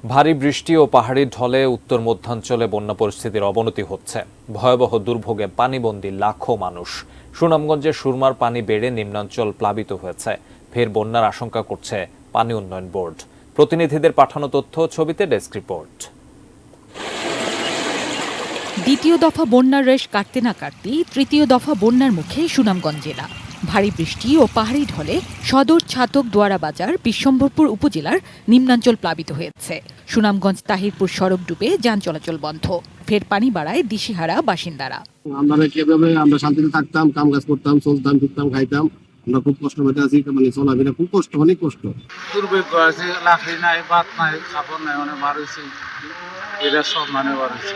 ভারী বৃষ্টি ও পাহাড়ি ঢলে উত্তর মধ্যাঞ্চলে বন্যা পরিস্থিতির অবনতি হচ্ছে। ভয়াবহ দুর্ভোগে পানিবন্দী লাখো মানুষ। সুনামগঞ্জে সুরমার পানি বেড়ে নিম্নাঞ্চল প্লাবিত হয়েছে। ফের বন্যার আশঙ্কা করছে পানি উন্নয়ন বোর্ড। প্রতিনিধিদের পাঠানো তথ্য, ছবিতে ডেস্ক রিপোর্ট। দ্বিতীয় দফা বন্যার রেশ কাটতে না কাটতেই তৃতীয় দফা বন্যার মুখে সুনামগঞ্জ জেলা। ভারী বৃষ্টি ও পাহাড়ি ঢলে সদর, ছাতক, দোয়ারা বাজার, বিশ্বম্ভরপুর উপজেলার নিম্নাঞ্চল প্লাবিত হয়েছে। সুনামগঞ্জ তাহিরপুর সড়ক ডুবে যান চলাচল বন্ধ। ফের পানি বাড়ায় দিশেহারা বাসিন্দারা। আমরা শান্তিতে থাকতাম, কাম কাজ করতাম, চলতাম, ফিরতাম, খাইতাম। আমরা খুব কষ্ট পেতে আছি, মানে চলাফেরা খুব কষ্ট, অনেক কষ্ট। দুর্ভিক্ষ আছে, লাকড়ি নাই, ভাত নাই, খাবার নাই, মানে মারুছি, এরা সব মানে মারুছি।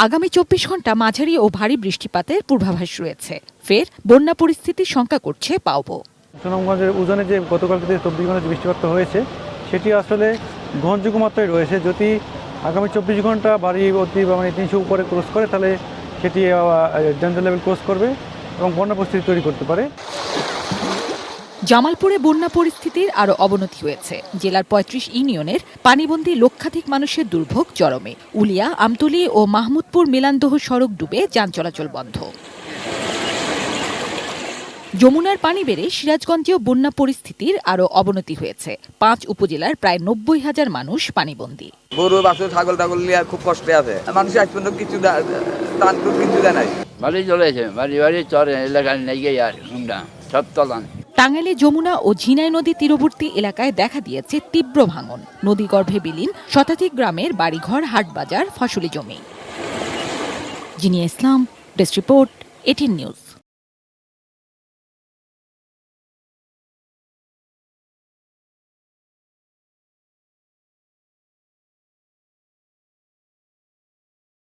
আগামী 24 ঘন্টা মাঝারি ও ভারী বৃষ্টিপাতের পূর্বাভাস রয়েছে। ফের বন্যা পরিস্থিতির শঙ্কা করছে পাওবো। সুনামগঞ্জের উজানে যে গতকাল থেকে 24 ঘন্টা যে বৃষ্টিপাত হয়েছে সেটি আসলে গ্রহণযোগ্য মাত্রায় রয়েছে। যদি আগামী 24 ঘন্টা ভারী অতি মানে 300 উপরে ক্রস করে তাহলে সেটি ডেঞ্জার লেভেল ক্রস করবে এবং বন্যা পরিস্থিতি তৈরি করতে পারে। জামালপুরে বন্যা পরিস্থিতির আরও অবনতি হয়েছে। জেলার 35 ইউনিয়নের পানিবন্দী লক্ষাধিক মানুষের দুর্ভোগ চরমে। উলিয়া, আমতলী ও মাহমুদপুর মিলানদহ সড়ক ডুবে যান চলাচল বন্ধ। যমুনার পানি বেড়ে সিরাজগঞ্জেও বন্যা পরিস্থিতির আরও অবনতি হয়েছে। 5 উপজেলার প্রায় 90,000 মানুষ পানিবন্দী। গরু, বাছুর, ছাগল টাগল নিয়ে খুব কষ্টে আছে। মানুষ আজ পর্যন্ত কিছু দেয় নাই। ভালোই চলেছে, বাড়ি চরে এলাকায় নেই গিয়ে আর সব তলান। টাঙ্গাইলে যমুনা ও ঝিনাই নদী তীরবর্তী এলাকায় দেখা দিয়েছে তীব্র ভাঙন। নদীগর্ভে বিলীন শতাধিক গ্রামের বাড়িঘর, হাটবাজার, ফসলি জমি। জিনিয়া ইসলাম, ডেস্ক রিপোর্ট, 18 নিউজ।